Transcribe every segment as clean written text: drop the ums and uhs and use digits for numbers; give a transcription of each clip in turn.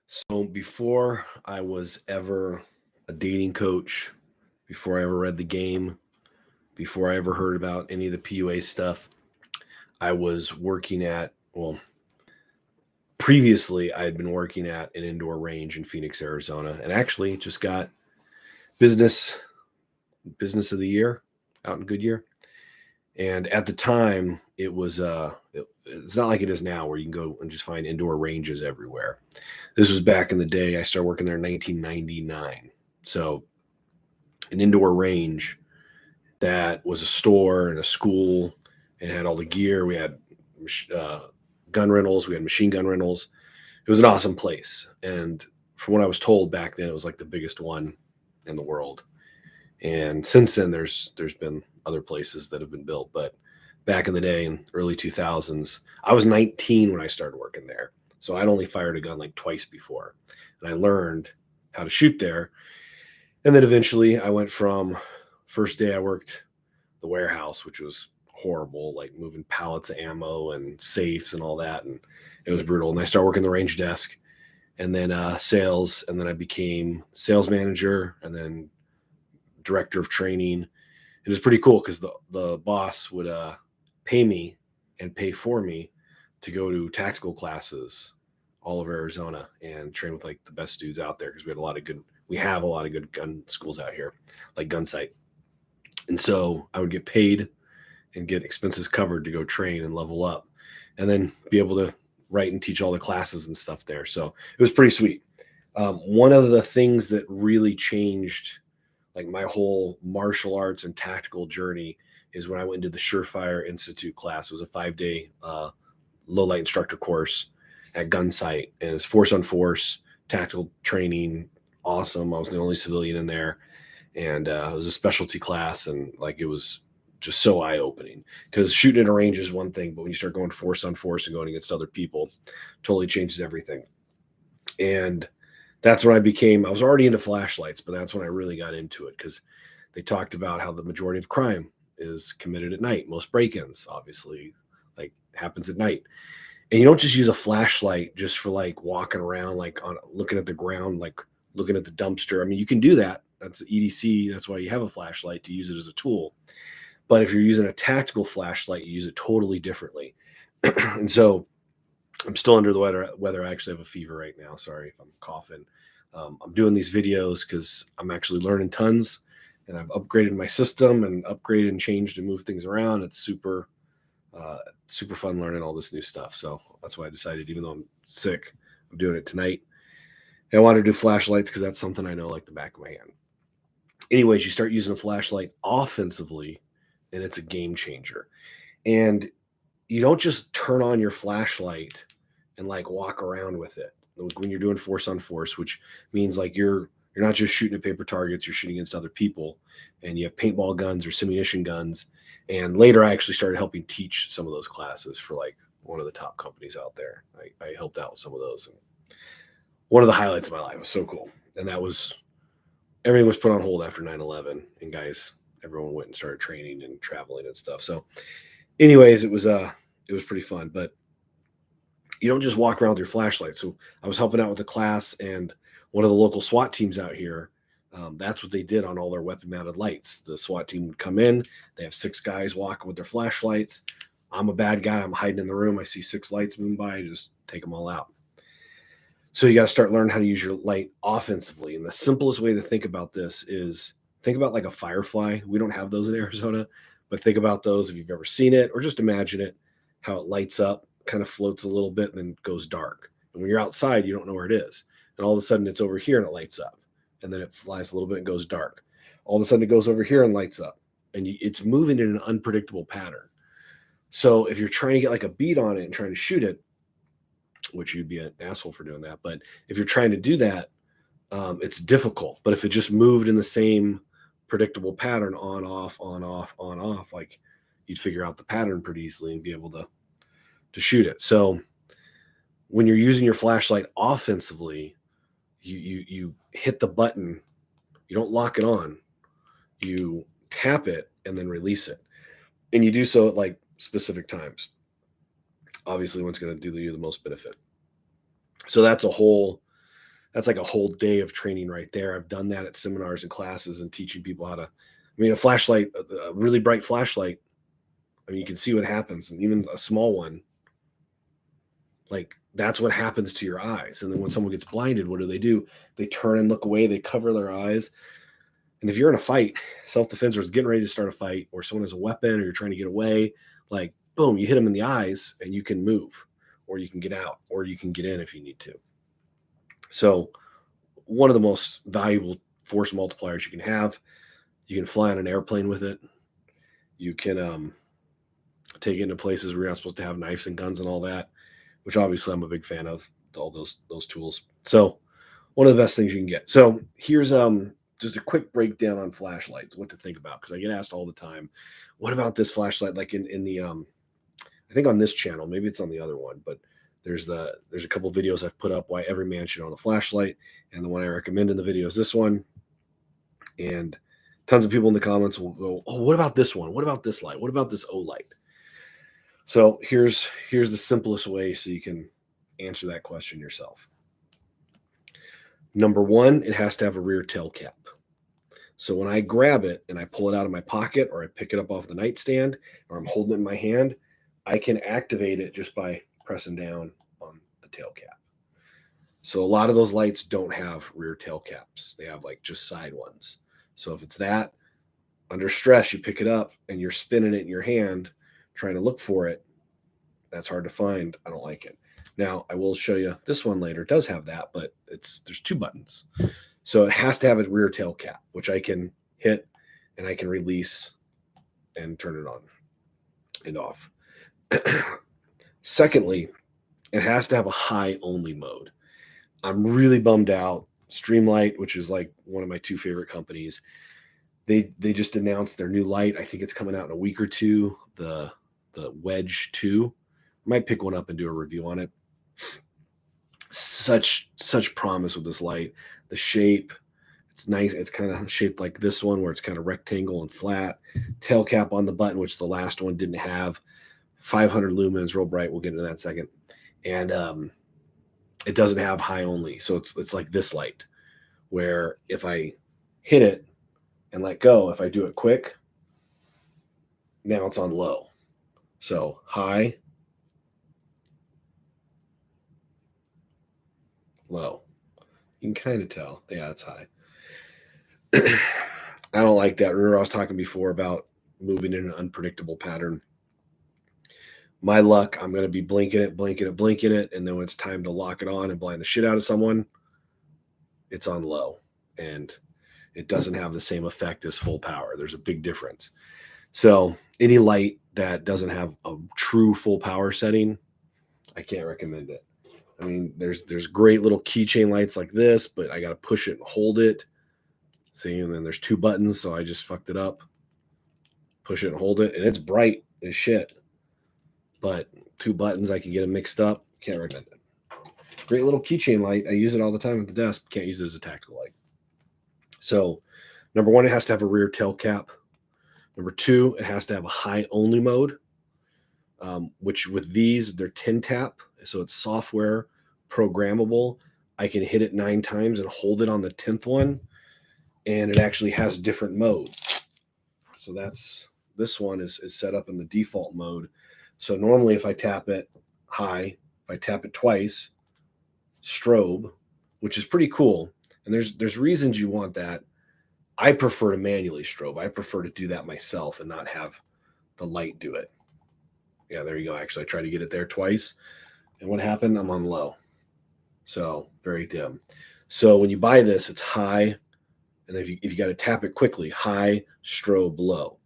So before I was ever a dating coach, before I ever read the game, before I ever heard about any of the PUA stuff, I was working at, well, previously I had been working at an indoor range in Phoenix, Arizona, and actually just got business business of the year out in Goodyear. And at the time, it's not like it is now where you can go and just find indoor ranges everywhere. This was back in the day. I started working there in 1999. So an indoor range that was a store and a school and had all the gear. We had uh, gun rentals. We had machine gun rentals. It was an awesome place. And from what I was told back then, it was like the biggest one in the world. And since then, there's been other places that have been built. But back in the day, in early 2000s, I was 19 when I started working there. So I'd only fired a gun like twice before. And I learned how to shoot there. And then eventually I went from first day I worked the warehouse, which was horrible, like moving pallets of ammo and safes and all that. And it was brutal. And I started working the range desk and then sales. And then I became sales manager and then director of training. It was pretty cool because the boss would pay me and pay for me to go to tactical classes all over Arizona and train with like the best dudes out there because we have a lot of good gun schools out here, like Gunsight. And so I would get paid and get expenses covered to go train and level up and then be able to write and teach all the classes and stuff there. So it was pretty sweet. One of the things that really changed like my whole martial arts and tactical journey is when I went into the Surefire Institute class. It was a 5-day low light instructor course at Gunsight, and it was force on force tactical training. Awesome. I was the only civilian in there, and it was a specialty class, and like it was just so eye opening because shooting at a range is one thing, but when you start going force on force and going against other people, totally changes everything. And that's when I was already into flashlights, but that's when I really got into it because they talked about how the majority of crime is committed at night. Most break-ins, obviously, like happens at night. And you don't just use a flashlight just for like walking around, like on looking at the ground, like looking at the dumpster. I mean, you can do that. That's EDC. That's why you have a flashlight to use it as a tool. But if you're using a tactical flashlight, you use it totally differently. And so I'm still under the weather. I actually have a fever right now. Sorry if I'm coughing. I'm doing these videos because I'm actually learning tons, and I've upgraded my system and upgraded and changed and moved things around. It's super fun learning all this new stuff. So that's why I decided, even though I'm sick, I'm doing it tonight. And I wanted to do flashlights because that's something I know like the back of my hand. Anyways, you start using a flashlight offensively, and it's a game changer. And you don't just turn on your flashlight and like walk around with it when you're doing force on force, which means like you're not just shooting at paper targets, you're shooting against other people, and you have paintball guns or simunition guns. And later I actually started helping teach some of those classes for like one of the top companies out there. I helped out with some of those, and one of the highlights of my life was so cool. And that was everything was put on hold after 9/11, and guys, everyone went and started training and traveling and stuff. So anyways, it was pretty fun, but you don't just walk around with your flashlight. So I was helping out with the class, and one of the local SWAT teams out here, that's what they did on all their weapon mounted lights. The SWAT team would come in, they have 6 guys walking with their flashlights. I'm a bad guy, I'm hiding in the room, I see 6 lights moving by, I just take them all out. So you got to start learning how to use your light offensively. And the simplest way to think about this is think about like a firefly. We don't have those in Arizona, but think about those if you've ever seen it, or just imagine it, how it lights up, kind of floats a little bit, and then goes dark. And when you're outside, you don't know where it is. And all of a sudden it's over here and it lights up. And then it flies a little bit and goes dark. All of a sudden it goes over here and lights up. And it's moving in an unpredictable pattern. So if you're trying to get like a beat on it and trying to shoot it, which you'd be an asshole for doing that, but if you're trying to do that, it's difficult. But if it just moved in the same predictable pattern, on, off, on, off, on, off, like you'd figure out the pattern pretty easily and be able to shoot it. So when you're using your flashlight offensively, you hit the button, you don't lock it on, you tap it and then release it. And you do so at like specific times. Obviously, what's going to do you the most benefit. So that's a whole that's like a whole day of training right there. I've done that at seminars and classes and teaching people how to, I mean, a flashlight, a really bright flashlight, I mean, you can see what happens. And even a small one, like that's what happens to your eyes. And then when someone gets blinded, what do? They turn and look away. They cover their eyes. And if you're in a fight, self-defense, or is getting ready to start a fight, or someone has a weapon, or you're trying to get away, like boom, you hit them in the eyes and you can move, or you can get out, or you can get in if you need to. So one of the most valuable force multipliers you can have. You can fly on an airplane with it. You can take it into places where you're not supposed to have knives and guns and all that, which obviously I'm a big fan of, all those tools. So one of the best things you can get. So here's just a quick breakdown on flashlights, what to think about, because I get asked all the time, what about this flashlight? Like in the I think on this channel, maybe it's on the other one, but there's a couple videos I've put up why every man should own a flashlight, and the one I recommend in the video is this one. And tons of people in the comments will go, oh, what about this one? What about this light? What about this O light? So here's the simplest way so you can answer that question yourself. Number one, it has to have a rear tail cap. So when I grab it and I pull it out of my pocket, or I pick it up off the nightstand, or I'm holding it in my hand, I can activate it just by pressing down on the tail cap. So a lot of those lights don't have rear tail caps. They have like just side ones. So if it's that, under stress, you pick it up and you're spinning it in your hand, trying to look for it. That's hard to find. I don't like it. Now, I will show you this one later. It does have that, but there's two buttons. So it has to have a rear tail cap, which I can hit and I can release and turn it on and off. Secondly, it has to have a high only mode. I'm really bummed out. Streamlight, which is like one of my two favorite companies, they just announced their new light. I think it's coming out in a week or two, the Wedge 2. I might pick one up and do a review on it. Such promise with this light. The shape, it's nice. It's kind of shaped like this one, where it's kind of rectangle and flat. Tail cap on the button, which the last one didn't have. 500 lumens, real bright. We'll get into that in a second. And it doesn't have high only. So it's like this light, where if I hit it and let go, if I do it quick, now it's on low. So high, low. You can kind of tell. Yeah, it's high. I don't like that. Remember I was talking before about moving in an unpredictable pattern. My luck, I'm going to be blinking it. And then when it's time to lock it on and blind the shit out of someone, it's on low. And it doesn't have the same effect as full power. There's a big difference. So any light that doesn't have a true full power setting, I can't recommend it. I mean, there's great little keychain lights like this, but I got to push it and hold it. See, and then there's two buttons, so I just fucked it up. Push it and hold it, and it's bright as shit. But two buttons, I can get them mixed up. Can't recommend it. Great little keychain light. I use it all the time at the desk. Can't use it as a tactical light. So, number one, it has to have a rear tail cap. Number two, it has to have a high only mode, which with these, they're 10 tap. So it's software programmable. I can hit it 9 times and hold it on the 10th one. And it actually has different modes. So this one is set up in the default mode. So normally if I tap it high, if I tap it twice, strobe, which is pretty cool. And there's reasons you want that. I prefer to manually strobe. I prefer to do that myself and not have the light do it. Yeah, there you go. Actually, I tried to get it there twice. And what happened? I'm on low. So very dim. So when you buy this, it's high. And if you got to tap it quickly, high, strobe, low.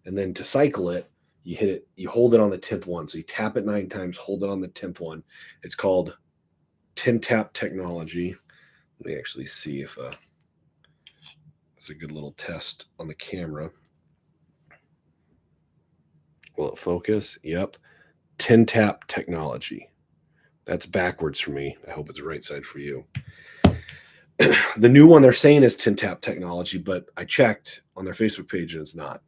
And then to cycle it, you hit it, you hold it on the 10th one. So you tap it 9 times, hold it on the 10th one. It's called 10 tap technology. Let me actually see if it's a good little test on the camera. Will it focus? Yep. 10 tap technology. That's backwards for me. I hope it's right side for you. The new one they're saying is 10 tap technology, but I checked on their Facebook page and it's not.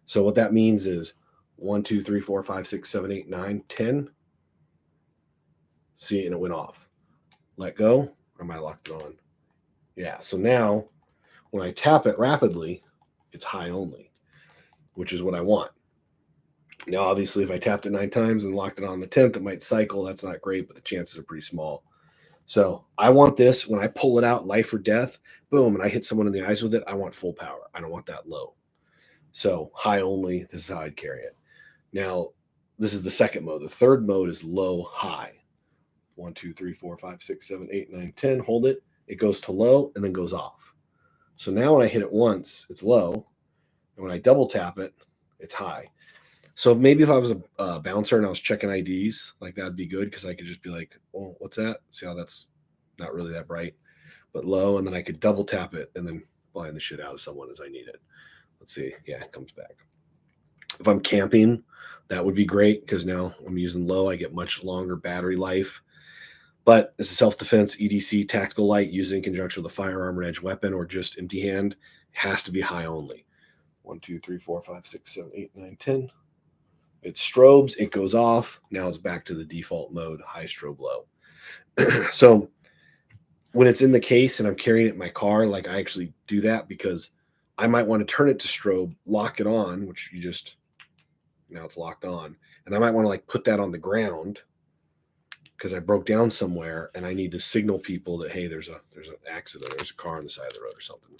So what that means is 1, 2, 3, 4, 5, 6, 7, 8, 9, 10. See, and it went off. Let go. Or am I locked it on? Yeah. So now when I tap it rapidly, it's high only, which is what I want. Now, obviously, if I tapped it 9 times and locked it on the 10th, it might cycle. That's not great, but the chances are pretty small. So I want this when I pull it out, life or death, boom, and I hit someone in the eyes with it. I want full power. I don't want that low. So high only, this is how I'd carry it. Now, this is the second mode. The third mode is low, high. 1, 2, 3, 4, 5, 6, 7, 8, 9, 10. Hold it. It goes to low and then goes off. So now when I hit it once, it's low. And when I double tap it, it's high. So maybe if I was a bouncer and I was checking IDs, like that'd be good because I could just be like, oh, what's that? See how that's not really that bright, but low. And then I could double tap it and then blind the shit out of someone as I need it. Let's see. Yeah, it comes back. If I'm camping, that would be great because now I'm using low. I get much longer battery life. But as a self-defense EDC tactical light used in conjunction with a firearm or edge weapon or just empty hand, has to be high only. 1, 2, 3, 4, 5, 6, 7, 8, 9, 10. It strobes, it goes off. Now it's back to the default mode, high strobe low. So when it's in the case and I'm carrying it in my car, like I actually do that because I might want to turn it to strobe, lock it on, which you just, now it's locked on. And I might want to like put that on the ground because I broke down somewhere and I need to signal people that, hey, there's an accident, there's a car on the side of the road or something.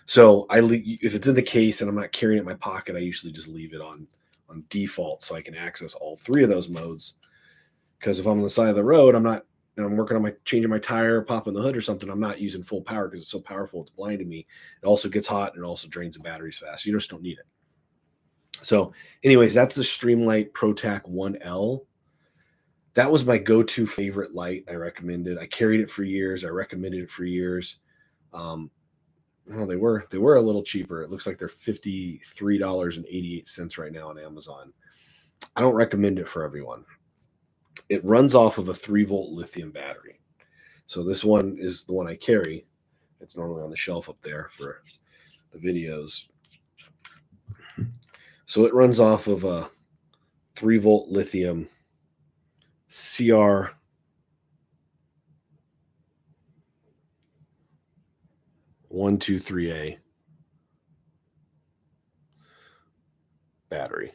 So if it's in the case and I'm not carrying it in my pocket, I usually just leave it on default so I can access all 3 of those modes. Because if I'm on the side of the road, I'm working on changing my tire, popping the hood or something, I'm not using full power because it's so powerful, it's blinding me. It also gets hot and it also drains the batteries fast. You just don't need it. So anyways, that's the Streamlight ProTac 1L. That was my go-to favorite light. I recommended. I carried it for years. I recommended it for years. Well, they were a little cheaper. It looks like they're $53.88 right now on Amazon. I don't recommend it for everyone. It runs off of a 3-volt lithium battery. So this one is the one I carry. It's normally on the shelf up there for the videos. So it runs off of a 3-volt lithium CR 123A battery.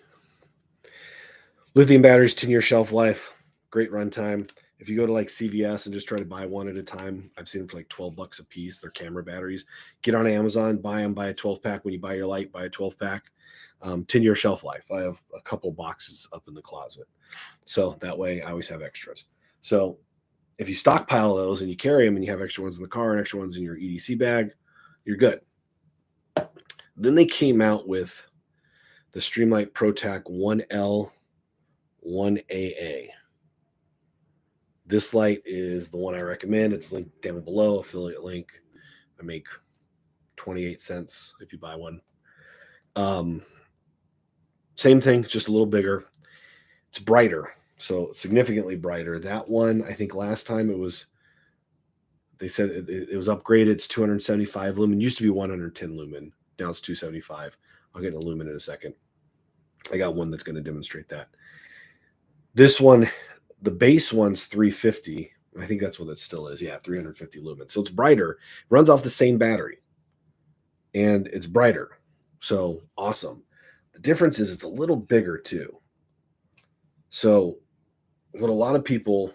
Lithium batteries, 10-year shelf life, great runtime. If you go to like CVS and just try to buy one at a time, I've seen them for like $12 a piece. They're camera batteries. Get on Amazon, buy them, buy a 12-pack. When you buy your light, buy a 12-pack. 10-year shelf life. I have a couple boxes up in the closet. So that way I always have extras. So if you stockpile those and you carry them and you have extra ones in the car and extra ones in your EDC bag, you're good. Then they came out with the Streamlight ProTac 1L 1AA. This light is the one I recommend. It's linked down below, affiliate link. I make 28 cents if you buy one. Same thing, just a little bigger. It's brighter, so significantly brighter. That one, I think last time they said it was upgraded. It's 275 lumen. Used to be 110 lumen. Now it's 275. I'll get a lumen in a second. I got one that's going to demonstrate that. This one, the base one's 350. I think that's what it still is. Yeah, 350 lumen. So it's brighter. Runs off the same battery. And it's brighter. So awesome. The difference is it's a little bigger too. So what a lot of people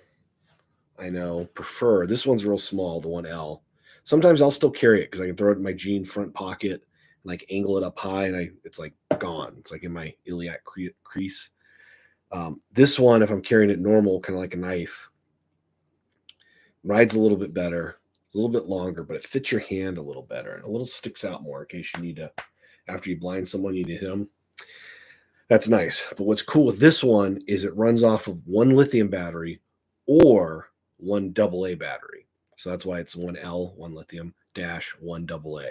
I know prefer, this one's real small, the 1L. Sometimes I'll still carry it because I can throw it in my jean front pocket, like angle it up high, and it's like gone. It's like in my iliac crease. This one, if I'm carrying it normal, kind of like a knife, rides a little bit better, a little bit longer, but it fits your hand a little better. And a little sticks out more in case you need to, after you blind someone, you need to hit them. That's nice. But what's cool with this one is it runs off of one lithium battery or one AA battery. So that's why it's 1L, one lithium, dash, one AA.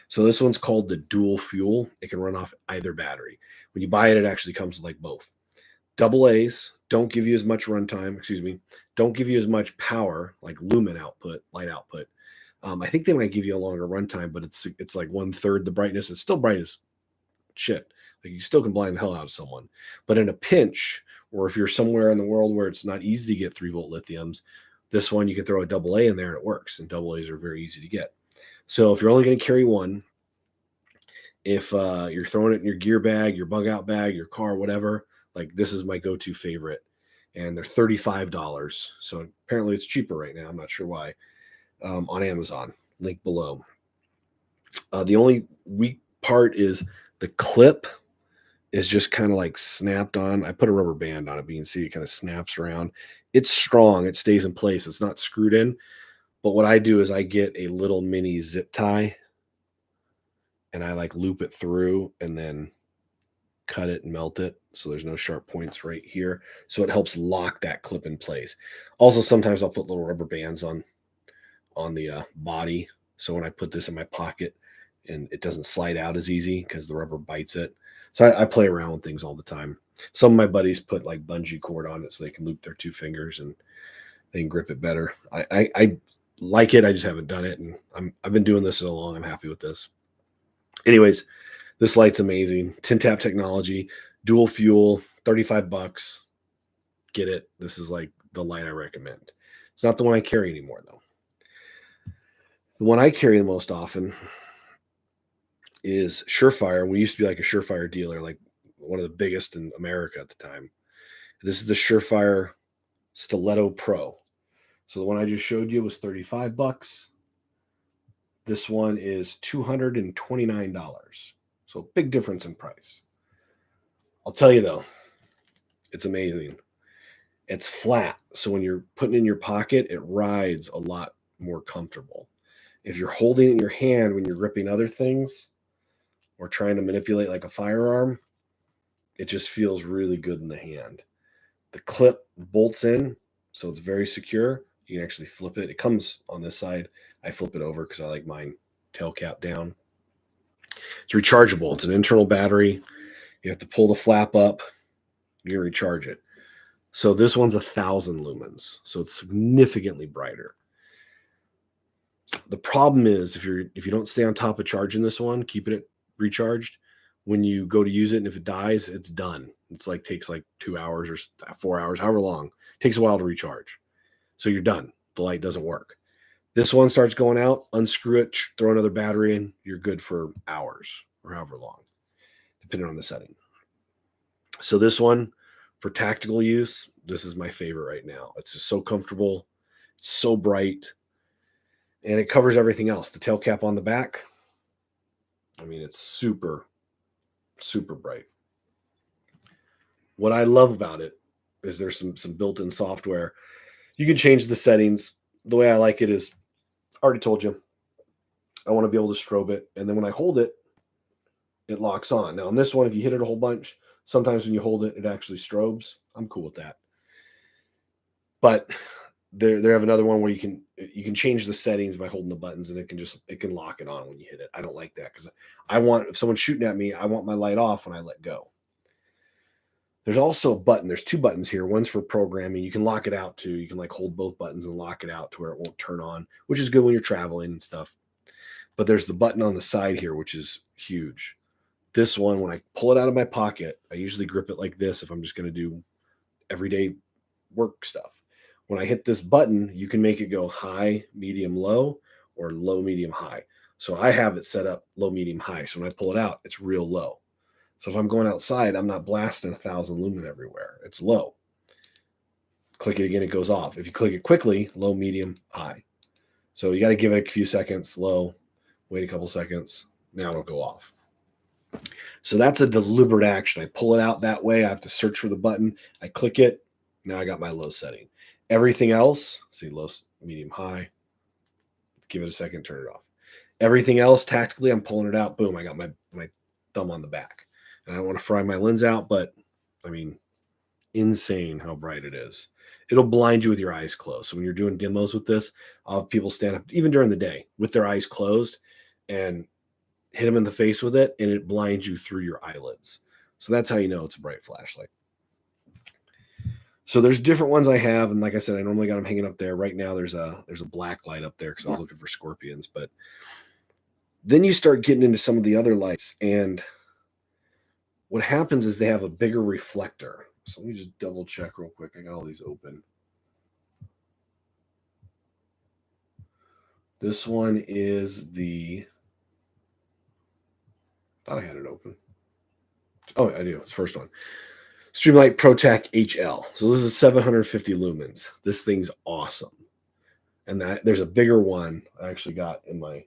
So this one's called the dual fuel. It can run off either battery. When you buy it, it actually comes with like both. AA's don't give you as much runtime, don't give you as much power, like lumen output, light output. I think they might give you a longer runtime, but it's like 1/3 the brightness. It's still bright as shit. Like you still can blind the hell out of someone. But in a pinch, or if you're somewhere in the world where it's not easy to get 3-volt lithiums, This one, you can throw a AA in there and it works, and AA's are very easy to get. So if you're only going to carry one, if you're throwing it in your gear bag, your bug out bag, your car, whatever, like this is my go-to favorite. And they're $35. So apparently it's cheaper right now. I'm not sure why. On Amazon, link below. The only weak part is the clip is just kind of like snapped on. I put a rubber band on it, but you can see it kind of snaps around. It's strong. It stays in place. It's not screwed in. But what I do is I get a little mini zip tie and I like loop it through and then cut it and melt it. So there's no sharp points right here. So it helps lock that clip in place. Also, sometimes I'll put little rubber bands on the body. So when I put this in my pocket and it doesn't slide out as easy because the rubber bites it. So I play around with things all the time. Some of my buddies put like bungee cord on it so they can loop their 2 fingers and they can grip it better. I like it. I just haven't done it. And I've been doing this so long. I'm happy with this. Anyways, this light's amazing. Tin tap technology, dual fuel, $35. Get it. This is like the light I recommend. It's not the one I carry anymore though. The one I carry the most often is Surefire. We used to be like a Surefire dealer, like one of the biggest in America at the time. This is the Surefire Stiletto Pro. So the one I just showed you was $35. This one is $229. So big difference in price. I'll tell you though, it's amazing. It's flat. So when you're putting it in your pocket, it rides a lot more comfortable. If you're holding it in your hand when you're gripping other things or trying to manipulate like a firearm, it just feels really good in the hand. The clip bolts in, so it's very secure. You can actually flip it. It comes on this side. I flip it over because I like mine tail cap down. It's rechargeable. It's an internal battery. You have to pull the flap up. You can recharge it. So this one's 1,000 lumens. So it's significantly brighter. The problem is if you don't stay on top of charging this one, keeping it recharged, when you go to use it and if it dies, it's done. It's like takes like 2 hours or 4 hours, however long. It takes a while to recharge. So you're done. The light doesn't work. This one starts going out, unscrew it, throw another battery in, you're good for hours or however long, depending on the setting. So this one, for tactical use, this is my favorite right now. It's just so comfortable, it's so bright, and it covers everything else. The tail cap on the back, I mean, it's super, super bright. What I love about it is there's some built-in software. You can change the settings. The way I like it is, I already told you, I want to be able to strobe it. And then when I hold it, it locks on. Now on this one, if you hit it a whole bunch, sometimes when you hold it, it actually strobes. I'm cool with that. But they have another one where you can change the settings by holding the buttons and it can lock it on when you hit it. I don't like that because if someone's shooting at me, I want my light off when I let go. There's also a button. There's 2 buttons here. One's for programming. You can lock it out too. You can like hold both buttons and lock it out to where it won't turn on, which is good when you're traveling and stuff. But there's the button on the side here, which is huge. This one, when I pull it out of my pocket, I usually grip it like this if I'm just going to do everyday work stuff. When I hit this button, you can make it go high, medium, low, or low, medium, high. So I have it set up low, medium, high. So when I pull it out, it's real low. So if I'm going outside, I'm not blasting 1,000 lumen everywhere. It's low. Click it again, it goes off. If you click it quickly, low, medium, high. So you got to give it a few seconds, low, wait a couple seconds. Now it'll go off. So that's a deliberate action. I pull it out that way. I have to search for the button. I click it. Now I got my low setting. Everything else, see low, medium, high. Give it a second, turn it off. Everything else, tactically, I'm pulling it out. Boom, I got my thumb on the back. And I don't want to fry my lens out, but I mean, insane how bright it is. It'll blind you with your eyes closed. So when you're doing demos with this, I'll have people stand up, even during the day, with their eyes closed and hit them in the face with it, and it blinds you through your eyelids. So that's how you know it's a bright flashlight. So there's different ones I have, and like I said, I normally got them hanging up there. Right now, there's a black light up there because I was looking for scorpions. But then you start getting into some of the other lights, and what happens is they have a bigger reflector. So let me just double check real quick. I got all these open. This one is the, thought I had it open. Oh, I do. It's the first one. Streamlight ProTac HL. So this is 750 lumens. This thing's awesome. And that there's a bigger one I actually got in my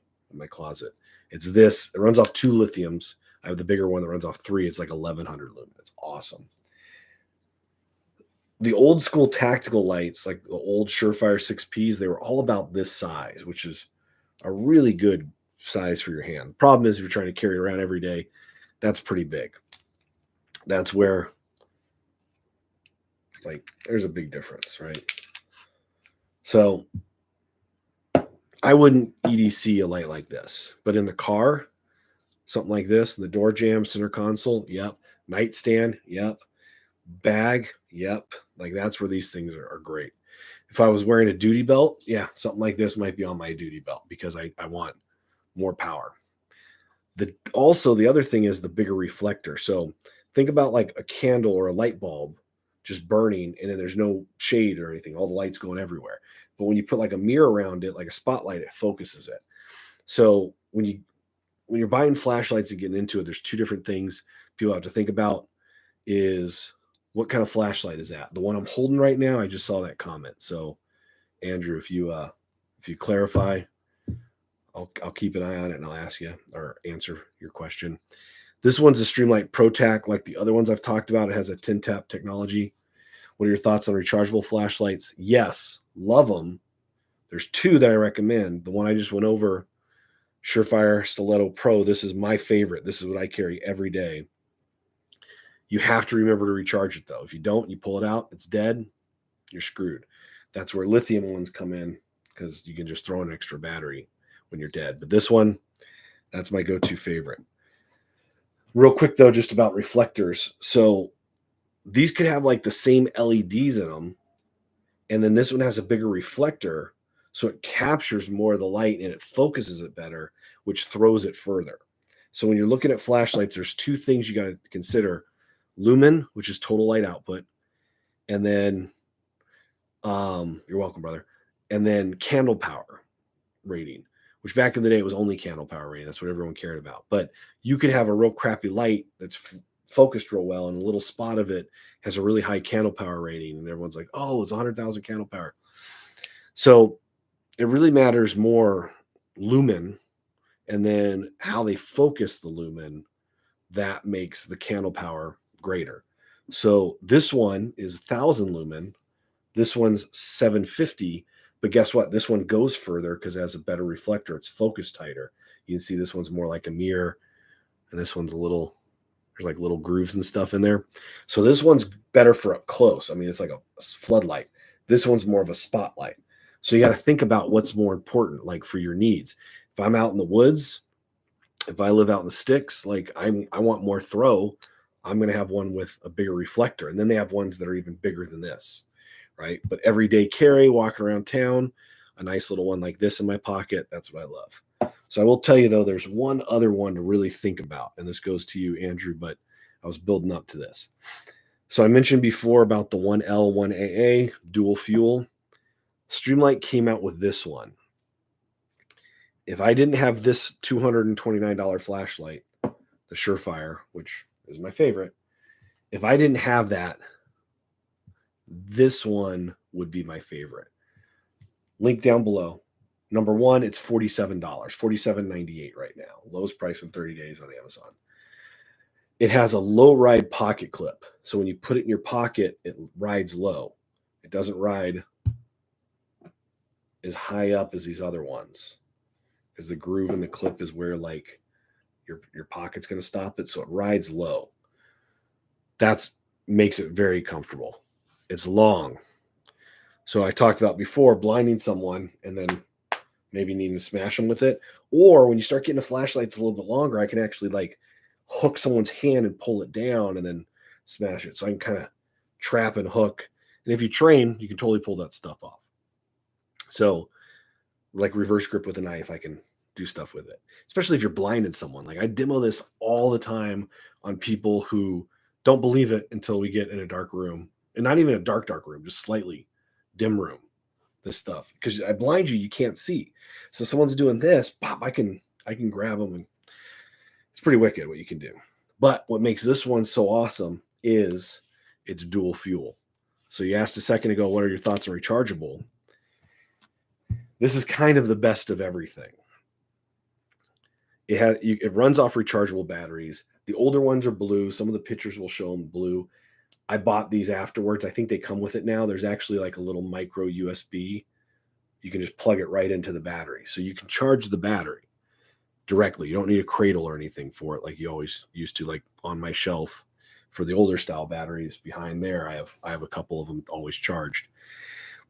closet. It's this. It runs off 2 lithiums. I have the bigger one that runs off 3. It's like 1100 lumens. It's awesome. The old school tactical lights, like the old Surefire 6Ps, they were all about this size, which is a really good size for your hand. The problem is if you're trying to carry it around every day, that's pretty big. That's where, like, there's a big difference, right? So I wouldn't EDC a light like this, but in the car, something like this, the door jamb, center console, yep. Nightstand, yep. Bag, yep. Like that's where these things are great. If I was wearing a duty belt, yeah, something like this might be on my duty belt because I want more power. Also, the other thing is the bigger reflector. So think about like a candle or a light bulb just burning and then there's no shade or anything. All the light's going everywhere. But when you put like a mirror around it, like a spotlight, it focuses it. So when you're buying flashlights and getting into it, there's 2 different things people have to think about is what kind of flashlight is that? The one I'm holding right now, I just saw that comment. So Andrew, if you clarify, I'll keep an eye on it and I'll ask you or answer your question. This one's a Streamlight ProTac, like the other ones I've talked about. It has a 10-tap technology. What are your thoughts on rechargeable flashlights? Yes, love them. There's 2 that I recommend. The one I just went over, Surefire Stiletto Pro. This is my favorite. This is what I carry every day. You have to remember to recharge it, though. If you don't, you pull it out, it's dead, you're screwed. That's where lithium ones come in because you can just throw an extra battery when you're dead. But this one, that's my go-to favorite. Real quick, though, just about reflectors. So these could have like the same LEDs in them, and then this one has a bigger reflector, so it captures more of the light and it focuses it better, which throws it further. So when you're looking at flashlights, there's 2 things you got to consider. Lumen, which is total light output, and then you're welcome, brother. And then candle power rating, which back in the day was only candle power rating. That's what everyone cared about. But you could have a real crappy light that's focused real well, and a little spot of it has a really high candle power rating, and everyone's like, "Oh, it's 100,000 candle power." So it really matters more lumen, and then how they focus the lumen. That makes the candle power greater. So this one is 1,000 lumen. This one's 750, but guess what? This one goes further because it has a better reflector. It's focused tighter. You can see this one's more like a mirror, and this one's there's like little grooves and stuff in there. So this one's better for up close. I mean, it's like a floodlight. This one's more of a spotlight. So you got to think about what's more important, like for your needs. If I'm out in the woods, if I live out in the sticks, like I want more throw, I'm going to have one with a bigger reflector. And then they have ones that are even bigger than this, right? But everyday carry, walking around town, a nice little one like this in my pocket, that's what I love. So I will tell you, though, there's one other one to really think about. And this goes to you, Andrew, but I was building up to this. So I mentioned before about the 1L, 1AA dual fuel. Streamlight came out with this one. If I didn't have this $229 flashlight, the Surefire, which is my favorite, if I didn't have that, this one would be my favorite. Link down below. Number 1, it's $47, $47.98 right now. Lowest price in 30 days on Amazon. It has a low ride pocket clip. So when you put it in your pocket, it rides low. It doesn't ride as high up as these other ones because the groove in the clip is where like your pocket's going to stop it. So it rides low. That makes it very comfortable. It's long. So I talked about before blinding someone and then maybe needing to smash them with it. Or when you start getting the flashlights a little bit longer, I can actually like hook someone's hand and pull it down and then smash it. So I can kind of trap and hook. And if you train, you can totally pull that stuff off. So like reverse grip with a knife, I can do stuff with it, especially if you're blinding someone. Like I demo this all the time on people who don't believe it until we get in a dark room, and not even a dark room, just slightly dim room. this stuff, because I blind you can't see. So someone's doing this, pop, I can grab them, and it's pretty wicked what you can do. But what makes this one so awesome is it's dual fuel. So you asked a second ago, what are your thoughts on rechargeable? This is kind of the best of everything. It runs off rechargeable batteries. The older ones are blue. Some of the pictures will show them blue. I bought these afterwards. I think they come with it now. There's actually like a little micro USB. You can just plug it right into the battery. So you can charge the battery directly. You don't need a cradle or anything for it like you always used to. Like on my shelf for the older style batteries behind there, I have a couple of them always charged.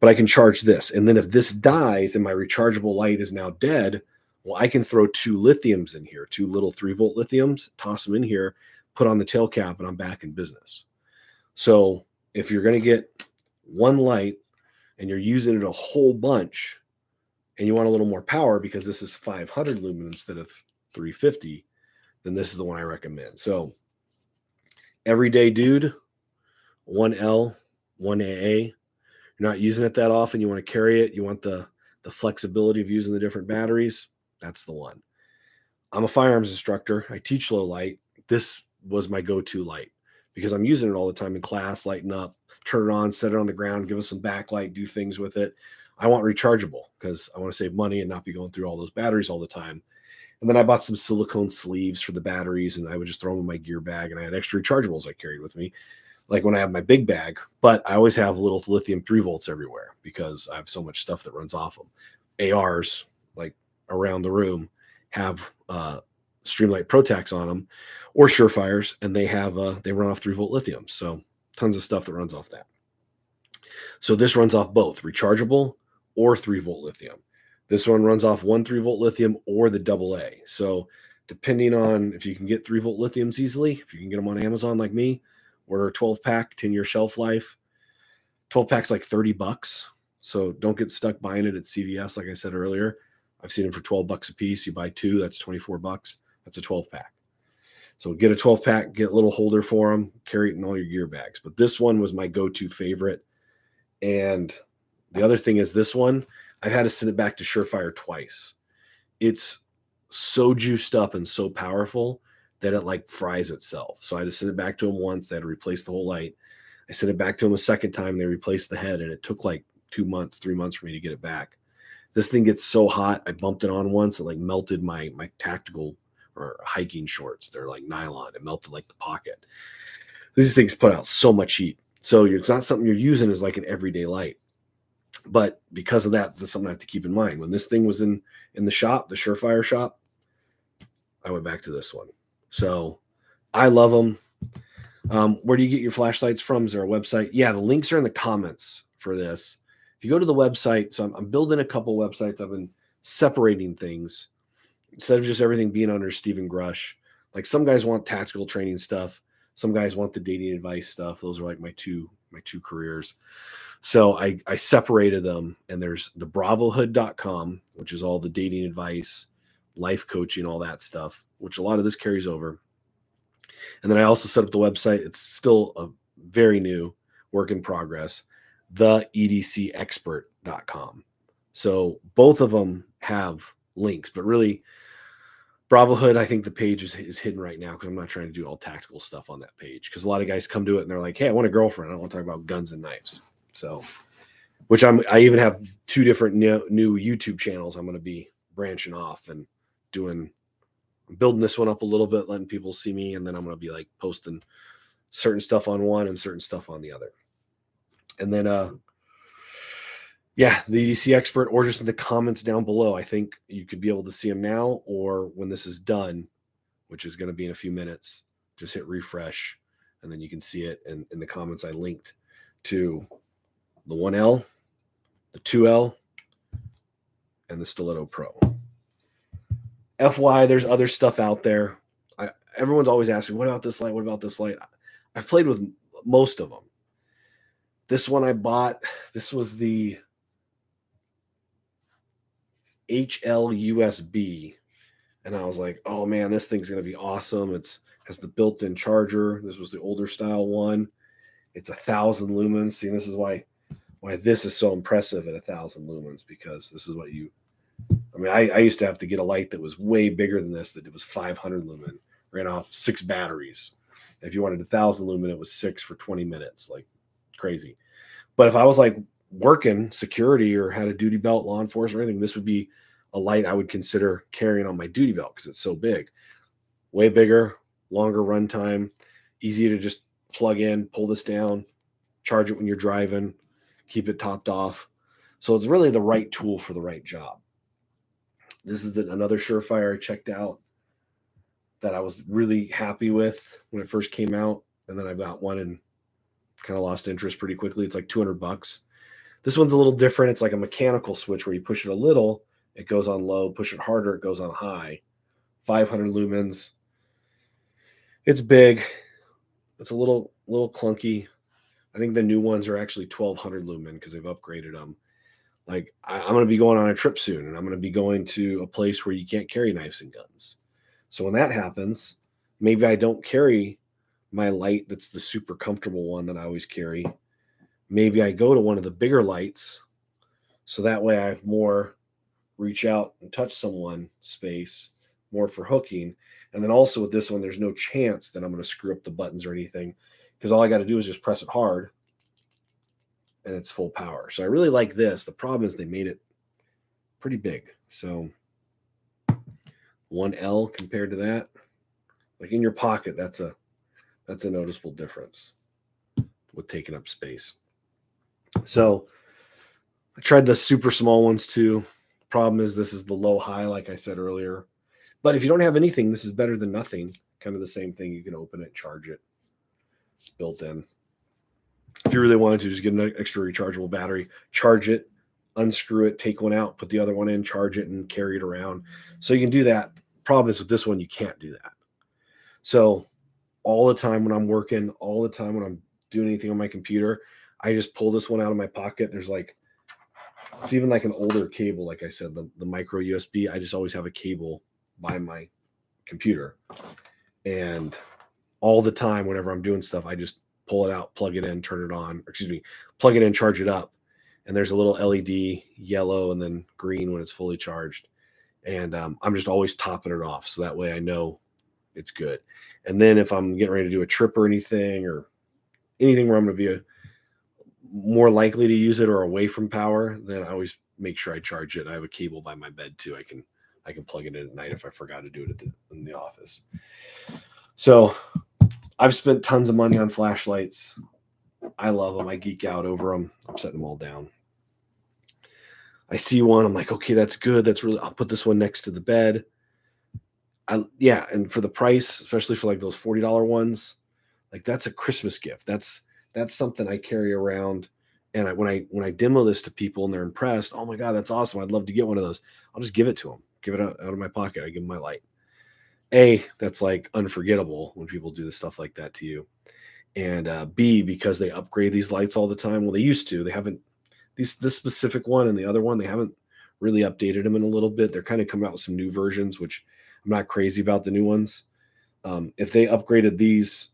But I can charge this. And then if this dies and my rechargeable light is now dead, well, I can throw 2 lithiums in here, 2 little 3-volt lithiums, toss them in here, put on the tail cap, and I'm back in business. So if you're going to get one light and you're using it a whole bunch and you want a little more power because this is 500 lumen instead of 350, then this is the one I recommend. So everyday dude, 1L, 1AA. You're not using it that often. You want to carry it. You want the flexibility of using the different batteries. That's the one. I'm a firearms instructor. I teach low light. This was my go-to light because I'm using it all the time in class, lighten up, turn it on, set it on the ground, give us some backlight, do things with it. I want rechargeable because I want to save money and not be going through all those batteries all the time. And then I bought some silicone sleeves for the batteries, and I would just throw them in my gear bag, and I had extra rechargeables I carried with me, like when I have my big bag. But I always have little lithium 3 volts everywhere because I have so much stuff that runs off them. ARs, like around the room, have Streamlight Protacs on them, or Surefires, and they run off 3-volt lithium. So tons of stuff that runs off that. So this runs off both rechargeable or 3-volt lithium. This one runs off 1 3-volt lithium or the AA. So depending on if you can get 3-volt lithiums easily, if you can get them on Amazon like me, order a 12-pack, 10-year shelf life. 12 packs like $30. So don't get stuck buying it at CVS. Like I said earlier, I've seen them for $12 a piece. You buy 2, that's $24. That's a 12-pack. So get a 12-pack, get a little holder for them, carry it in all your gear bags. But this one was my go-to favorite. And the other thing is this one, I've had to send it back to Surefire twice. It's so juiced up and so powerful that it like fries itself. So I had to send it back to them once. They had to replace the whole light. I sent it back to them a second time. They replaced the head, and it took like 2 months, 3 months for me to get it back. This thing gets so hot. I bumped it on once. It like melted my tactical or hiking shorts. They're like nylon. It melted like the pocket. These things put out so much heat. So it's not something you're using as like an everyday light. But because of that, that's something I have to keep in mind. When this thing was in the shop, the Surefire shop, I went back to this one. So I love them. Where do you get your flashlights from? Is there a website? Yeah, the links are in the comments for this. If you go to the website, so I'm building a couple websites. I've been separating things instead of just everything being under Stephen Grush. Like some guys want tactical training stuff. Some guys want the dating advice stuff. Those are like my two careers. So I separated them, and there's the bravohood.com, which is all the dating advice, life coaching, all that stuff, which a lot of this carries over. And then I also set up the website. It's still a very new work in progress, the edcexpert.com. So both of them have links, but really Bravo Hood, I think the page is hidden right now because I'm not trying to do all tactical stuff on that page, because a lot of guys come to it and they're like, hey, I want a girlfriend. I don't want to talk about guns and knives. So, which I even have 2 different new YouTube channels I'm going to be branching off and doing. I'm building this one up a little bit, letting people see me, and then I'm going to be like posting certain stuff on one and certain stuff on the other. And then, yeah, the EDC expert, or just in the comments down below. I think you could be able to see them now, or when this is done, which is going to be in a few minutes, just hit refresh, and then you can see it in the comments. I linked to the 1L, the 2L, and the Stiletto Pro. FY, there's other stuff out there. Everyone's always asking, what about this light? What about this light? I've played with most of them. This one I bought, this was the HL USB. And I was like, oh man, this thing's going to be awesome. Has the built-in charger. This was the older style one. It's 1,000 lumens. See, this is why why this is so impressive at 1,000 lumens, because this is what I used to have to get a light that was way bigger than this, that it was 500 lumen, ran off 6 batteries. If you wanted 1,000 lumen, it was 6 for 20 minutes, like crazy. But if I was like working security or had a duty belt, law enforcement or anything, this would be a light I would consider carrying on my duty belt because it's so big. Way bigger, longer runtime, easy to just plug in, pull this down, charge it when you're driving, keep it topped off. So it's really the right tool for the right job. This is another Surefire I checked out that I was really happy with when it first came out. And then I got one and kind of lost interest pretty quickly. It's like $200. This one's a little different. It's like a mechanical switch where you push it a little, it goes on low, push it harder, it goes on high. 500 lumens. It's big. It's a little clunky. I think the new ones are actually 1,200 lumen because they've upgraded them. Like I'm going to be going on a trip soon, and I'm going to be going to a place where you can't carry knives and guns. So when that happens, maybe I don't carry my light that's the super comfortable one that I always carry. Maybe I go to one of the bigger lights, so that way I have more reach out and touch someone space, more for hooking. And then also with this one, there's no chance that I'm going to screw up the buttons or anything, because all I got to do is just press it hard and it's full power. So I really like this. The problem is they made it pretty big. So 1L compared to that, like in your pocket, that's a noticeable difference with taking up space. So I tried the super small ones too. Problem is this is the low high, like I said earlier. But if you don't have anything, this is better than nothing. Kind of the same thing. You can open it, charge it, built in. If you really wanted to, just get an extra rechargeable battery, charge it, unscrew it, take one out, put the other one in, charge it, and carry it around. So you can do that. Problem is with this one, you can't do that. So all the time when I'm working, all the time when I'm doing anything on my computer, I just pull this one out of my pocket. There's like, it's even like an older cable, like I said, the micro USB. I just always have a cable by my computer. And all the time, whenever I'm doing stuff, I just pull it out, plug it in, turn it on, plug it in, charge it up. And there's a little LED, yellow and then green when it's fully charged. And I'm just always topping it off. So that way I know it's good. And then if I'm getting ready to do a trip or anything where I'm going to be more likely to use it or away from power, then I always make sure I charge it. I have a cable by my bed too. I can plug it in at night if I forgot to do it in the office. So I've spent tons of money on flashlights. I love them. I geek out over them. I'm setting them all down. I see one. I'm like, okay, that's good. I'll put this one next to the bed. And for the price, especially for like those $40 ones, like that's a Christmas gift. That's something I carry around. And when I demo this to people and they're impressed, oh my God, that's awesome. I'd love to get one of those. I'll just give it to them. Give it out of my pocket. I give them my light. That's like unforgettable when people do this stuff like that to you. And B, because they upgrade these lights all the time. Well, they used to. They haven't. This specific one and the other one, they haven't really updated them in a little bit. They're kind of coming out with some new versions, which I'm not crazy about the new ones. If they upgraded these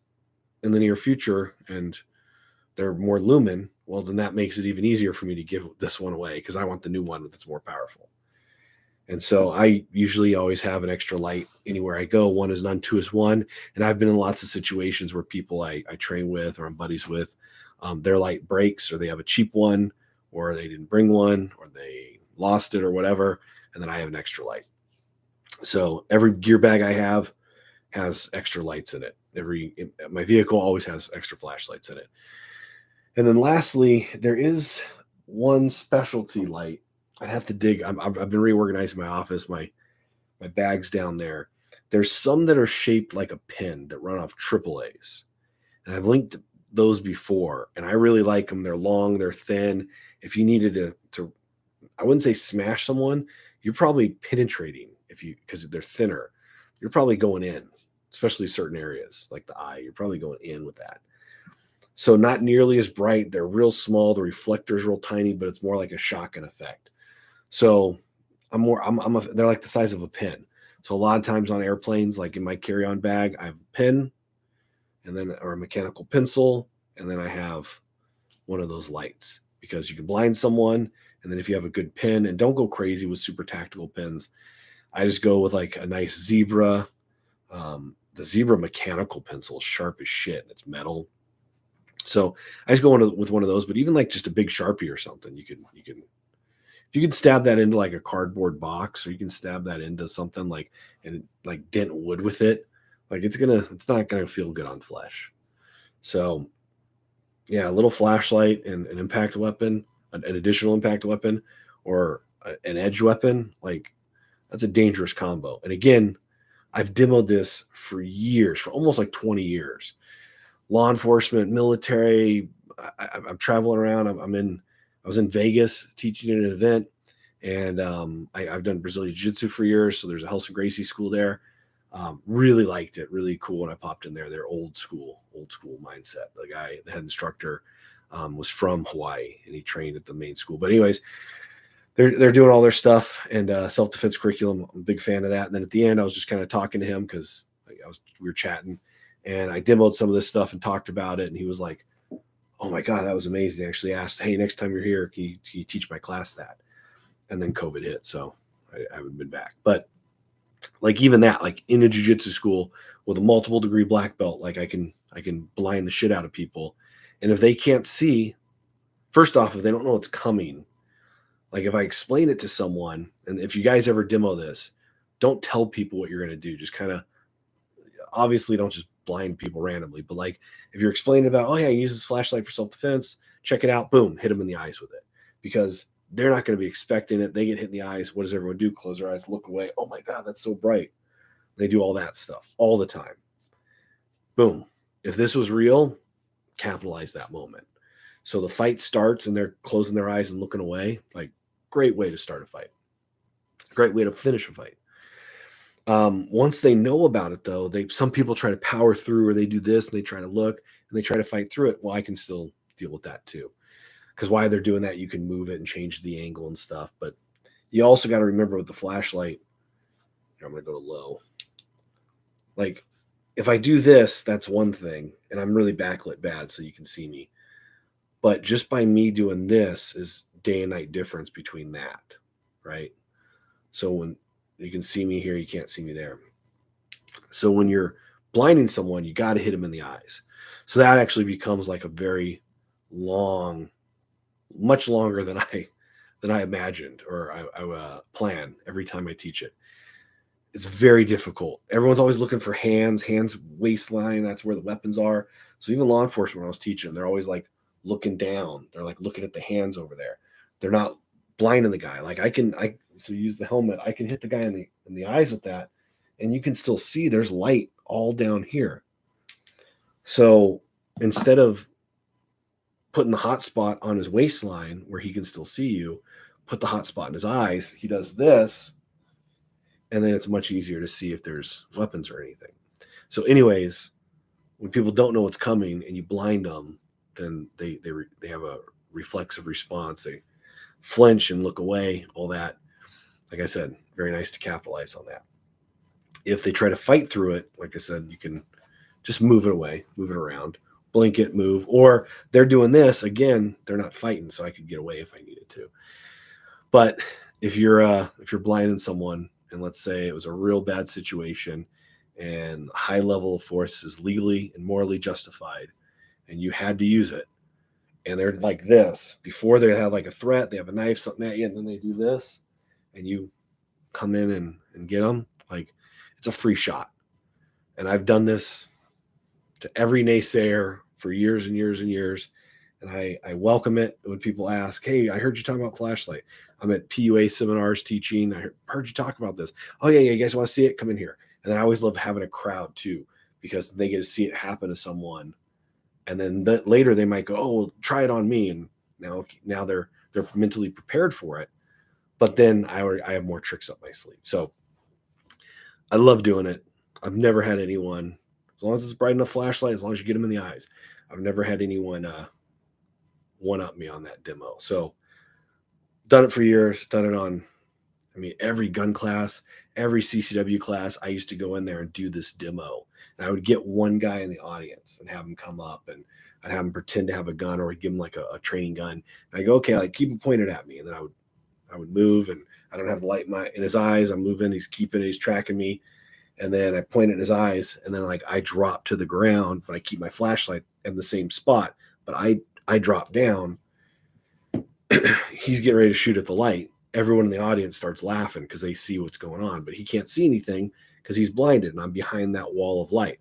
in the near future and they're more lumen, well, then that makes it even easier for me to give this one away because I want the new one that's more powerful. And so I usually always have an extra light anywhere I go. One is none, two is one. And I've been in lots of situations where people I train with or I'm buddies with, their light breaks or they have a cheap one or they didn't bring one or they lost it or whatever. And then I have an extra light. So every gear bag I have has extra lights in it. My vehicle always has extra flashlights in it. And then lastly, there is one specialty light. I'd have to dig. I've been reorganizing my office, my bags down there. There's some that are shaped like a pin that run off AAAs. And I've linked those before, and I really like them. They're long, they're thin. If you needed to I wouldn't say smash someone, you're probably penetrating because they're thinner. You're probably going in, especially certain areas like the eye. You're probably going in with that. So not nearly as bright. They're real small. The reflector's real tiny, but it's more like a shotgun effect. So they're like the size of a pin. So a lot of times on airplanes, like in my carry-on bag, I have a pen or a mechanical pencil, and then I have one of those lights. because you can blind someone. And then if you have a good pin, and don't go crazy with super tactical pins, I just go with like a nice zebra. The zebra mechanical pencil is sharp as shit, and it's metal. So I just go with one of those. But even like just a big Sharpie or something, you can if you can stab that into like a cardboard box, or you can stab that into something like and like dent wood with it, like it's not gonna feel good on flesh. So yeah, a little flashlight and an impact weapon, an additional impact weapon, or an edge weapon, like that's a dangerous combo. And again, I've demoed this for years, for almost like 20 years. Law enforcement, military. I'm traveling around. I was in Vegas teaching at an event, and I've done Brazilian Jiu-Jitsu for years. So there's a Helson Gracie school there. Really liked it. Really cool when I popped in there. They're old school mindset. The head instructor, was from Hawaii, and he trained at the main school. But anyways, they're doing all their stuff and self-defense curriculum. I'm a big fan of that. And then at the end, I was just kind of talking to him because we were chatting, and I demoed some of this stuff and talked about it. And he was like, "Oh my God, that was amazing." He actually asked, "Hey, next time you're here, can you teach my class that?" And then COVID hit, so I haven't been back. But like even that, like in a jiu-jitsu school with a multiple degree black belt, like I can blind the shit out of people. And if they can't see, first off, if they don't know it's coming, like if I explain it to someone, and if you guys ever demo this, don't tell people what you're going to do. Just kind of, obviously don't just blind people randomly, but like if you're explaining about, oh yeah, use this flashlight for self-defense, check it out, boom, hit them in the eyes with it, because they're not going to be expecting it. They get hit in the eyes. What does everyone do? Close their eyes, look away. Oh my God, that's so bright. They do all that stuff all the time. Boom. If this was real, capitalize that moment. So the fight starts and they're closing their eyes and looking away. Like, great way to start a fight. Great way to finish a fight. Once they know about it, though, some people try to power through, or they do this and they try to look and they try to fight through it. Well, I can still deal with that too. Because while they're doing that, you can move it and change the angle and stuff. But you also got to remember with the flashlight, I'm going to go to low. Like, if I do this, that's one thing. And I'm really backlit bad, so you can see me. But just by me doing this is day and night difference between that, right? So when you can see me here, you can't see me there. So when you're blinding someone, you got to hit them in the eyes. So that actually becomes like a very long, much longer than I imagined or I plan every time I teach it. It's very difficult. Everyone's always looking for hands, waistline. That's where the weapons are. So even law enforcement, when I was teaching, they're always like looking down. They're like looking at the hands over there. They're not blinding the guy. Like so use the helmet. I can hit the guy in the eyes with that, and you can still see there's light all down here. So instead of putting the hot spot on his waistline where he can still see you, put the hot spot in his eyes. He does this, and then it's much easier to see if there's weapons or anything. So anyways, when people don't know what's coming and you blind them, then they have a reflexive response. They flinch and look away, all that. Like I said, very nice to capitalize on that. If they try to fight through it, like I said, you can just move it away, move it around, blink it, move, or they're doing this again, they're not fighting, so I could get away if I needed to. But if you're blinding someone, and let's say it was a real bad situation and high level of force is legally and morally justified, and you had to use it, and they're like this, before they have like a threat, they have a knife, something at you, and then they do this, and you come in and get them, like, it's a free shot. And I've done this to every naysayer for years and years and years. And I welcome it when people ask, hey, I heard you talking about flashlight. I'm at PUA seminars teaching. I heard you talk about this. Oh, yeah, you guys want to see it? Come in here. And then I always love having a crowd too, because they get to see it happen to someone. And then later they might go, oh, well, try it on me. And now they're mentally prepared for it. But then I have more tricks up my sleeve. So I love doing it. I've never had anyone, as long as it's bright enough flashlight, as long as you get them in the eyes, I've never had anyone one-up me on that demo. So done it for years, done it on, every gun class, every CCW class, I used to go in there and do this demo. And I would get one guy in the audience and have him come up and I'd have him pretend to have a gun, or I'd give him like a training gun. And I go, okay, like keep it pointed at me. And then I would move, and I don't have the light in his eyes. I'm moving, he's keeping it, he's tracking me. And then I point at his eyes, and then like I drop to the ground, but I keep my flashlight in the same spot. But I drop down. He's getting ready to shoot at the light. Everyone in the audience starts laughing because they see what's going on, but he can't see anything because he's blinded, and I'm behind that wall of light.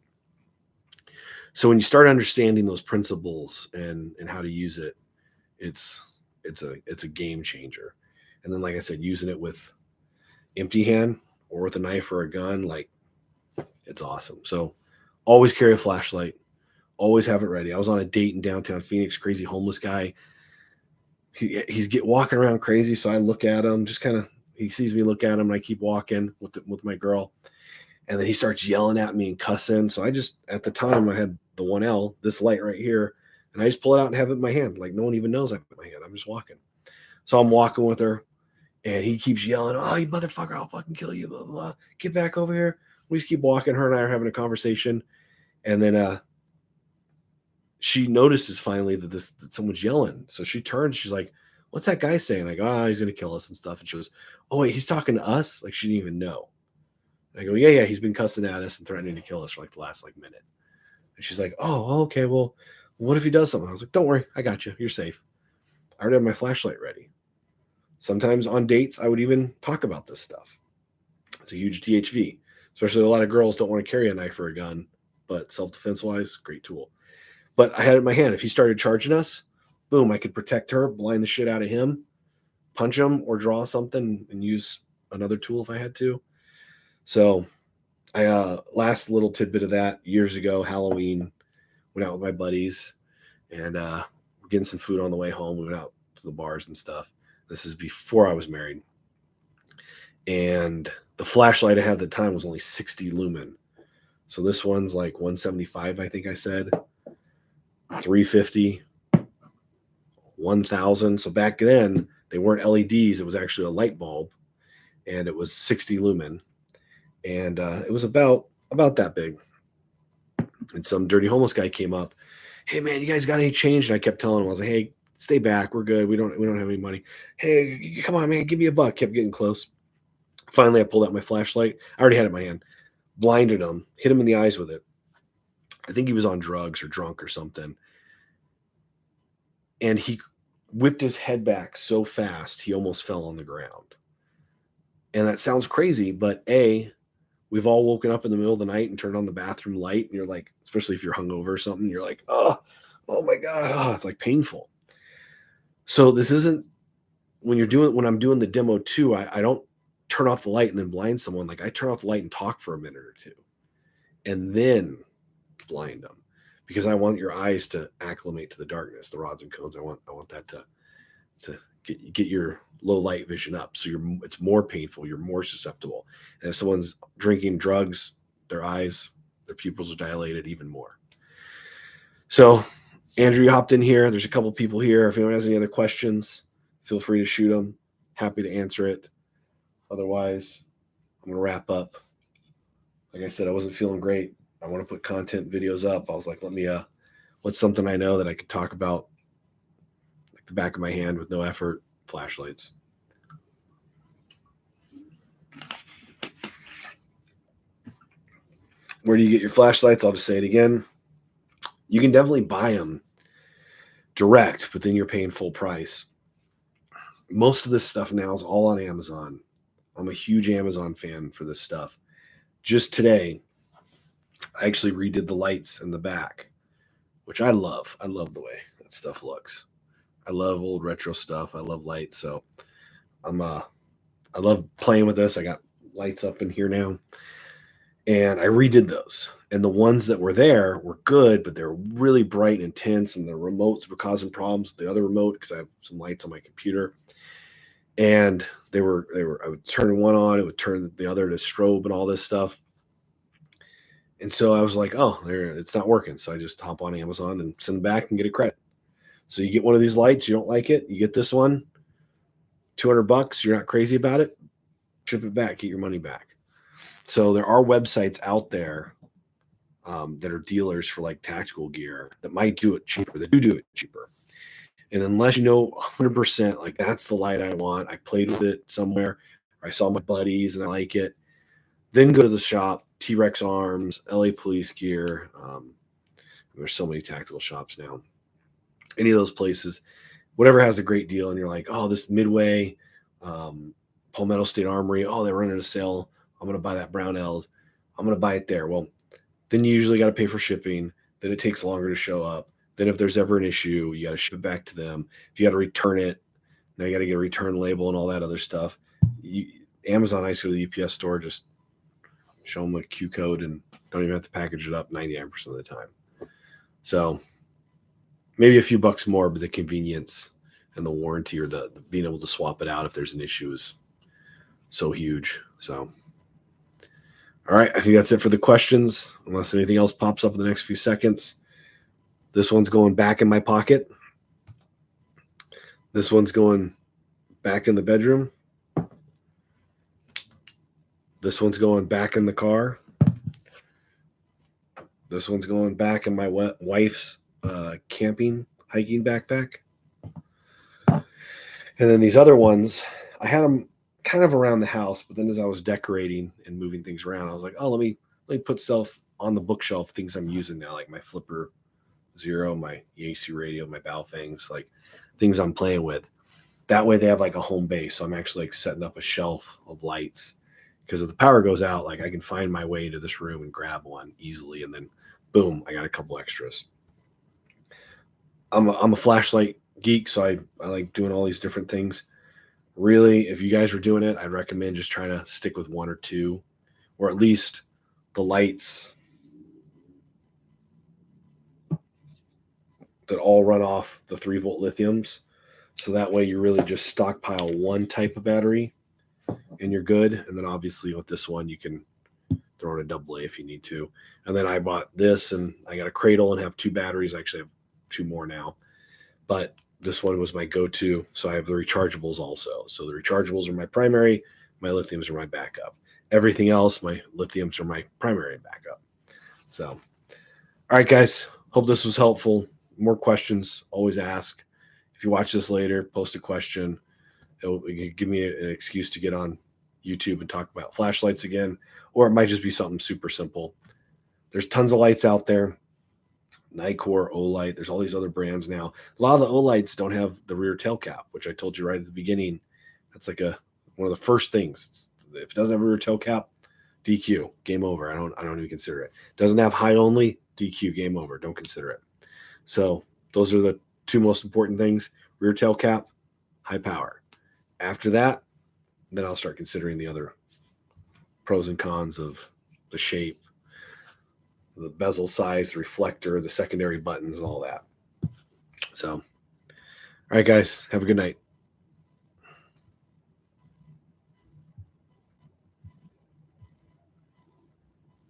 So when you start understanding those principles and how to use it, it's a game changer. And then, like I said, using it with empty hand or with a knife or a gun, like, it's awesome. So always carry a flashlight, always have it ready. I was on a date in downtown Phoenix, crazy homeless guy. He's walking around crazy. So I look at him, just kind of, he sees me look at him, and I keep walking with my girl. And then he starts yelling at me and cussing. So I just, at the time I had the 1L, this light right here, and I just pull it out and have it in my hand. Like no one even knows I have it in my hand. I'm just walking. So I'm walking with her, and he keeps yelling, "Oh, you motherfucker, I'll fucking kill you, blah, blah, blah. Get back over here." We just keep walking. Her and I are having a conversation. And then she notices finally that someone's yelling. So she turns, she's like, "What's that guy saying?" I go, "Oh, he's going to kill us and stuff." And she goes, "Oh, wait, he's talking to us?" Like she didn't even know. And I go, yeah, he's been cussing at us and threatening to kill us for like the last like minute. And she's like, "Oh, okay, well, what if he does something?" I was like, "Don't worry, I got you. You're safe." I already have my flashlight ready. Sometimes on dates, I would even talk about this stuff. It's a huge THV, especially a lot of girls don't want to carry a knife or a gun, but self-defense wise, great tool. But I had it in my hand. If he started charging us, boom, I could protect her, blind the shit out of him, punch him, or draw something and use another tool if I had to. So I last little tidbit of that, years ago, Halloween, went out with my buddies, and we're getting some food on the way home. We went out to the bars and stuff. This is before I was married. And the flashlight I had at the time was only 60 lumen. So this one's like 175, I think I said. 350, 1,000. So back then, they weren't LEDs. It was actually a light bulb, and it was 60 lumen. And it was about that big. And some dirty homeless guy came up. "Hey, man, you guys got any change?" And I kept telling him, I was like, "Hey, stay back. We're good. We don't have any money." "Hey, come on, man, give me a buck." Kept getting close. Finally, I pulled out my flashlight. I already had it in my hand. Blinded him, hit him in the eyes with it. I think he was on drugs or drunk or something. And he whipped his head back so fast, he almost fell on the ground. And that sounds crazy, but we've all woken up in the middle of the night and turned on the bathroom light, and you're like, especially if you're hungover or something, you're like, oh my God, it's like painful. So this isn't, when I'm doing the demo too, I don't turn off the light and then blind someone. Like I turn off the light and talk for a minute or two and then blind them, because I want your eyes to acclimate to the darkness, the rods and cones. I want that to get your low light vision up. So it's more painful. You're more susceptible. And if someone's drinking drugs, their eyes, their pupils are dilated even more. So Andrew, you hopped in here. There's a couple people here. If anyone has any other questions, feel free to shoot them. Happy to answer it. Otherwise, I'm going to wrap up. Like I said, I wasn't feeling great. I want to put content videos up. I was like, let me, what's something I know that I could talk about, like the back of my hand with no effort? Flashlights. Where do you get your flashlights? I'll just say it again. You can definitely buy them direct, but then you're paying full price. Most of this stuff now is all on Amazon. I'm a huge Amazon fan for this stuff. Just today, I actually redid the lights in the back, which I love. I love the way that stuff looks. I love old retro stuff. I love lights. So I love playing with this. I got lights up in here now. And I redid those. And the ones that were there were good, but they're really bright and intense. And the remotes were causing problems with the other remote because I have some lights on my computer. And I would turn one on, it would turn the other to strobe and all this stuff. And so I was like, oh, it's not working. So I just hop on Amazon and send them back and get a credit. So you get one of these lights, you don't like it, you get this one, $200, you're not crazy about it, ship it back, get your money back. So there are websites out there that are dealers for like tactical gear that might do it cheaper. They do it cheaper. And unless you know 100%, like that's the light I want, I played with it somewhere, or I saw my buddies and I like it, then go to the shop, T-Rex Arms, LA Police Gear. There's so many tactical shops now. Any of those places, whatever has a great deal, and you're like, oh, this Midway, Palmetto State Armory, oh, they're running a sale. I'm going to buy that Brownells. I'm going to buy it there. Well, then you usually got to pay for shipping. Then it takes longer to show up. Then if there's ever an issue, you got to ship it back to them. If you got to return it, now you got to get a return label and all that other stuff. Amazon, I go to the UPS store, just show them a Q code and don't even have to package it up 99% of the time. So maybe a few bucks more, but the convenience and the warranty or the being able to swap it out if there's an issue is so huge. So, all right, I think that's it for the questions, unless anything else pops up in the next few seconds. This one's going back in my pocket. This one's going back in the bedroom. This one's going back in the car. This one's going back in my wife's camping, hiking backpack. And then these other ones, I had them kind of around the house, but then as I was decorating and moving things around, I was like, oh, let me put stuff on the bookshelf, things I'm using now, like my Flipper Zero, my EDC radio, my Baofangs, like things I'm playing with. That way they have like a home base. So I'm actually like setting up a shelf of lights, because if the power goes out, like I can find my way to this room and grab one easily, and then boom, I got a couple extras. I'm a flashlight geek, so I like doing all these different things. Really, if you guys are doing it, I'd recommend just trying to stick with one or two, or at least the lights that all run off the 3-volt lithiums. So that way you really just stockpile one type of battery and you're good. And then obviously with this one, you can throw in a AA if you need to. And then I bought this, and I got a cradle and have 2 batteries. I actually have 2 more now, but this one was my go-to. So I have the rechargeables also. So the rechargeables are my primary, my lithiums are my backup. Everything else, my lithiums are my primary and backup. So, all right, guys, hope this was helpful. More questions, always ask. If you watch this later, post a question. It'll give me an excuse to get on YouTube and talk about flashlights again, or it might just be something super simple. There's tons of lights out there. Nikkor, Olight, there's all these other brands now. A lot of the Olights don't have the rear tail cap, which I told you right at the beginning. That's like one of the first things. If it doesn't have a rear tail cap, DQ, game over. I don't even consider it. Doesn't have high only, DQ, game over. Don't consider it. So those are the 2 most important things: rear tail cap, high power. After that, then I'll start considering the other pros and cons of the shape, the bezel size, the reflector, the secondary buttons, all that. So, all right, guys, have a good night.